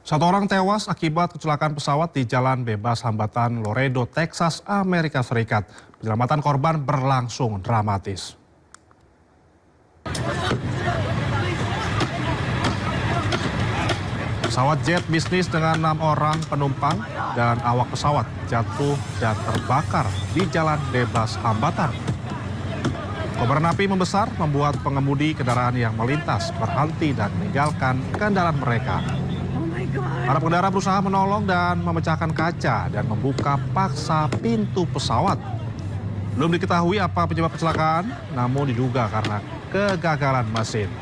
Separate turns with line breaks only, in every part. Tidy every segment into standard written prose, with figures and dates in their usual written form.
Satu orang tewas akibat kecelakaan pesawat di Jalan Bebas Hambatan Laredo, Texas, Amerika Serikat. Penyelamatan korban berlangsung dramatis. Pesawat jet bisnis dengan 6 orang penumpang dan awak pesawat jatuh dan terbakar di Jalan Bebas Hambatan. Kobaran api membesar membuat pengemudi kendaraan yang melintas berhenti dan meninggalkan kendaraan mereka. Para pengendara berusaha menolong dan memecahkan kaca dan membuka paksa pintu pesawat. Belum diketahui apa penyebab kecelakaan, namun diduga karena kegagalan mesin.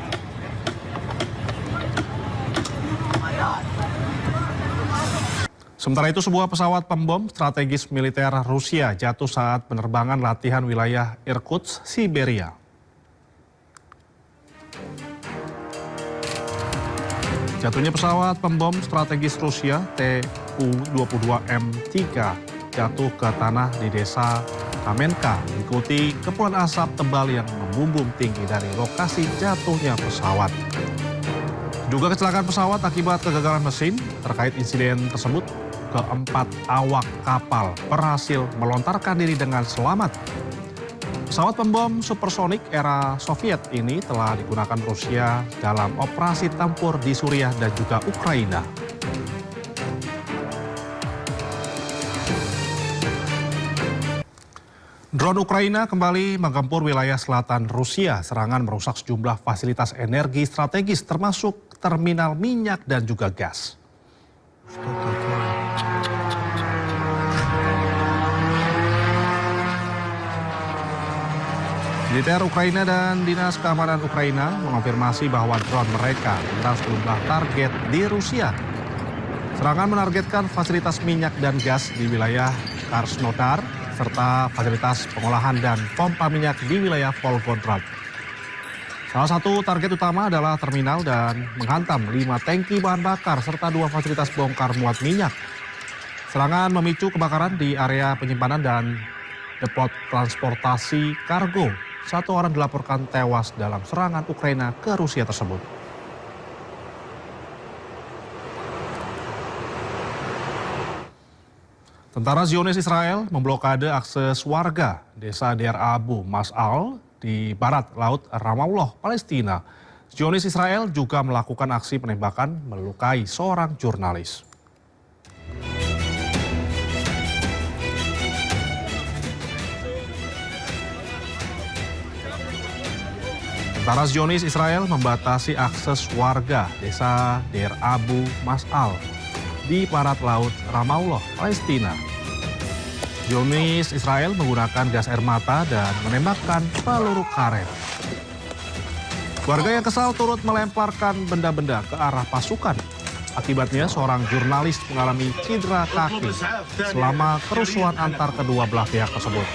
Sementara itu, sebuah pesawat pembom strategis militer Rusia jatuh saat penerbangan latihan wilayah Irkutsk, Siberia. Jatuhnya pesawat pembom strategis Rusia Tu-22M3 jatuh ke tanah di desa Kamenka, diikuti kepulan asap tebal yang membumbung tinggi dari lokasi jatuhnya pesawat. Juga kecelakaan pesawat akibat kegagalan mesin. Terkait insiden tersebut, keempat awak kapal berhasil melontarkan diri dengan selamat. Pesawat pembom supersonik era Soviet ini telah digunakan Rusia dalam operasi tempur di Suriah dan juga Ukraina. Drone Ukraina kembali menggempur wilayah selatan Rusia. Serangan merusak sejumlah fasilitas energi strategis termasuk terminal minyak dan juga gas. Militer Ukraina dan Dinas Keamanan Ukraina mengonfirmasi bahwa drone mereka menyerang sejumlah target di Rusia. Serangan menargetkan fasilitas minyak dan gas di wilayah Krasnodar serta fasilitas pengolahan dan pompa minyak di wilayah Volgograd. Salah satu target utama adalah terminal dan menghantam 5 tangki bahan bakar serta 2 fasilitas bongkar muat minyak. Serangan memicu kebakaran di area penyimpanan dan depot transportasi kargo. 1 orang dilaporkan tewas dalam serangan Ukraina ke Rusia tersebut. Tentara Zionis Israel memblokade akses warga desa Deir Abu Mas'al di barat laut Ramallah, Palestina. Zionis Israel juga melakukan aksi penembakan melukai seorang jurnalis. Tentara Zionis Israel membatasi akses warga desa Deir Abu Mas'al di barat laut Ramallah, Palestina. Zionis Israel menggunakan gas air mata dan menembakkan peluru karet. Warga yang kesal turut melemparkan benda-benda ke arah pasukan. Akibatnya seorang jurnalis mengalami cedera kaki selama kerusuhan antar kedua belah pihak tersebut.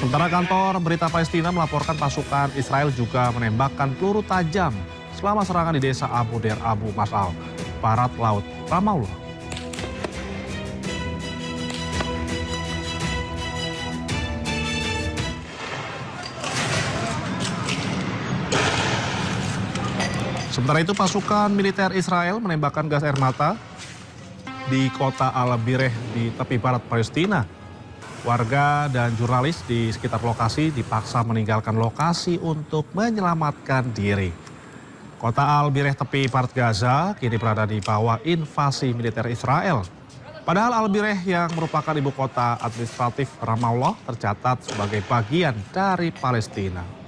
Sementara kantor berita Palestina melaporkan pasukan Israel juga menembakkan peluru tajam selama serangan di desa Abu Deir Abu Mas'al, barat laut Ramallah. Sementara itu pasukan militer Israel menembakkan gas air mata di kota Al-Bireh di tepi barat Palestina. Warga dan jurnalis di sekitar lokasi dipaksa meninggalkan lokasi untuk menyelamatkan diri. Kota Al-Bireh tepi barat Gaza kini berada di bawah invasi militer Israel. Padahal Al-Bireh yang merupakan ibu kota administratif Ramallah tercatat sebagai bagian dari Palestina.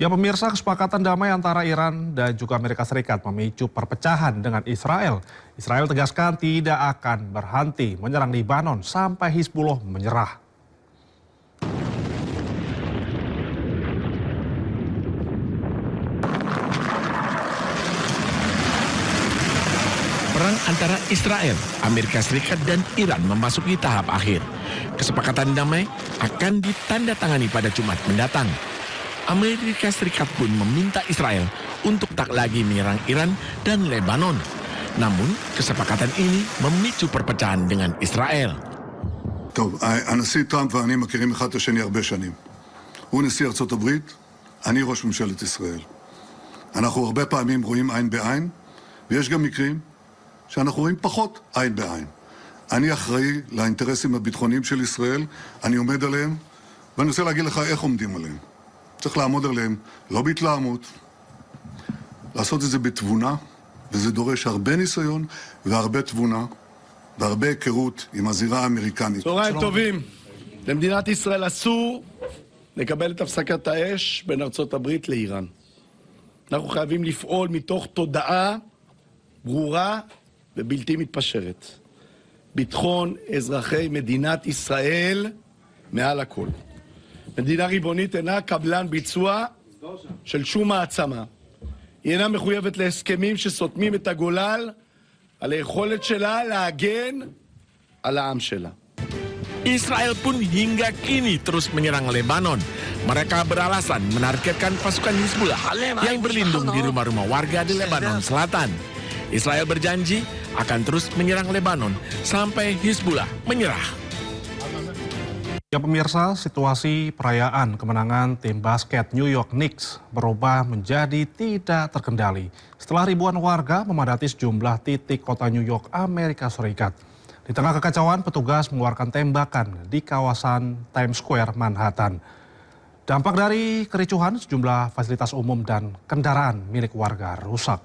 Ya pemirsa, kesepakatan damai antara Iran dan juga Amerika Serikat memicu perpecahan dengan Israel. Israel tegaskan tidak akan berhenti menyerang Lebanon sampai Hizbullah menyerah.
Perang antara Israel, Amerika Serikat dan Iran memasuki tahap akhir. Kesepakatan damai akan ditandatangani pada Jumat mendatang. Amerika Serikat pun meminta Israel untuk tak lagi menyerang Iran dan Lebanon. Namun, kesepakatan ini memicu perpecahan dengan Israel.
טוב, הנשיא טראמפ ואני מכירים אחד את השני הרבה שנים. הוא נשיא ארצות הברית, אני ראש ממשלת ישראל. אנחנו הרבה פעמים רואים עין בעין, ויש גם מקרים שאנחנו רואים פחות עין בעין. אני אחראי לאינטרסים הביטחוניים של ישראל, אני עומד עליהם, ואני רוצה להגיד לך איך עומדים עליהם. צריך לעמוד עליהם, לא בהתלהמות, לעשות את זה בתבונה, וזה דורש הרבה ניסיון והרבה תבונה, והרבה היכרות עם הזירה האמריקנית.
צהריים טובים. למדינת ישראל אסור לקבל את הפסקת האש בין ארצות הברית לאיראן. אנחנו חייבים לפעול מתוך תודעה ברורה ובלתי מתפשרת. ביטחון אזרחי מדינת ישראל מעל הכל. מדינה ריבונית אינה קבלן ביצוע של שום מעצמה. היא אינה מחויבת להסכמים שסותמים את הגולל על היכולת שלה להגן על העם שלה.
Israel pun hingga kini terus menyerang Lebanon. Mereka beralasan menargetkan pasukan Hizbullah yang berlindung di rumah-rumah warga di Lebanon Selatan. Israel berjanji akan terus menyerang Lebanon sampai Hizbullah menyerah.
Ya pemirsa, situasi perayaan kemenangan tim basket New York Knicks berubah menjadi tidak terkendali setelah ribuan warga memadati sejumlah titik kota New York, Amerika Serikat. Di tengah kekacauan, petugas mengeluarkan tembakan di kawasan Times Square, Manhattan. Dampak dari kericuhan, sejumlah fasilitas umum dan kendaraan milik warga rusak.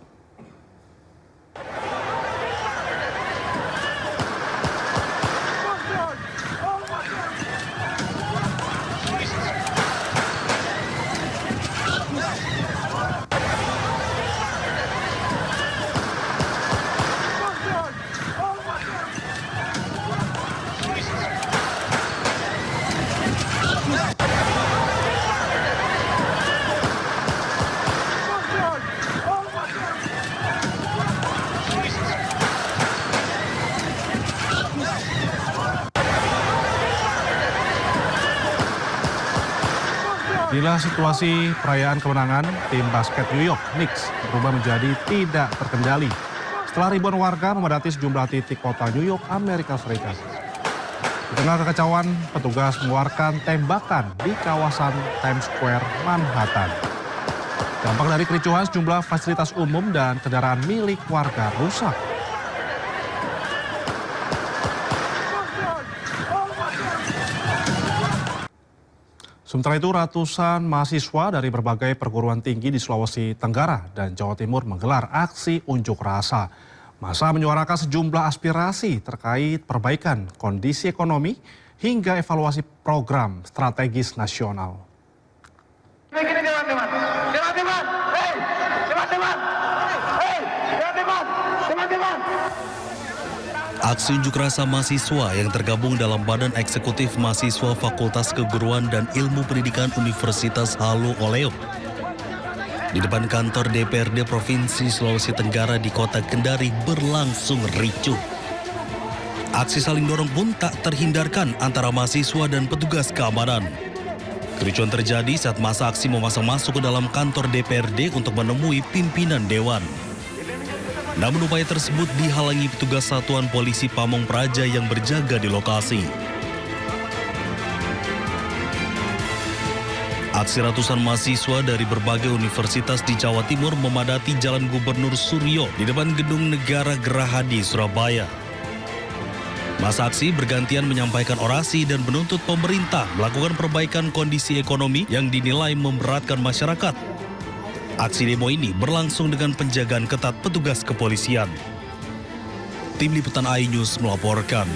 Inilah situasi perayaan kemenangan tim basket New York Knicks berubah menjadi tidak terkendali setelah ribuan warga memadati sejumlah titik kota New York, Amerika Serikat. Di tengah kekacauan, petugas mengeluarkan tembakan di kawasan Times Square, Manhattan. Dampak dari kericuhan, sejumlah fasilitas umum dan kendaraan milik warga rusak. Sementara itu, ratusan mahasiswa dari berbagai perguruan tinggi di Sulawesi Tenggara dan Jawa Timur menggelar aksi unjuk rasa. Massa menyuarakan sejumlah aspirasi terkait perbaikan kondisi ekonomi hingga evaluasi program strategis nasional.
Aksi unjuk rasa mahasiswa yang tergabung dalam Badan Eksekutif Mahasiswa Fakultas Keguruan dan Ilmu Pendidikan Universitas Halu Oleo di depan kantor DPRD Provinsi Sulawesi Tenggara di Kota Kendari berlangsung ricuh. Aksi saling dorong pun tak terhindarkan antara mahasiswa dan petugas keamanan. Kericuan terjadi saat massa aksi memaksa masuk ke dalam kantor DPRD untuk menemui pimpinan dewan. Namun upaya tersebut dihalangi petugas Satuan Polisi Pamong Praja yang berjaga di lokasi. Aksi ratusan mahasiswa dari berbagai universitas di Jawa Timur memadati Jalan Gubernur Suryo di depan Gedung Negara Gerahadi, Surabaya. Massa aksi bergantian menyampaikan orasi dan menuntut pemerintah melakukan perbaikan kondisi ekonomi yang dinilai memberatkan masyarakat. Aksi demo ini berlangsung dengan penjagaan ketat petugas kepolisian. Tim Liputan iNews melaporkan.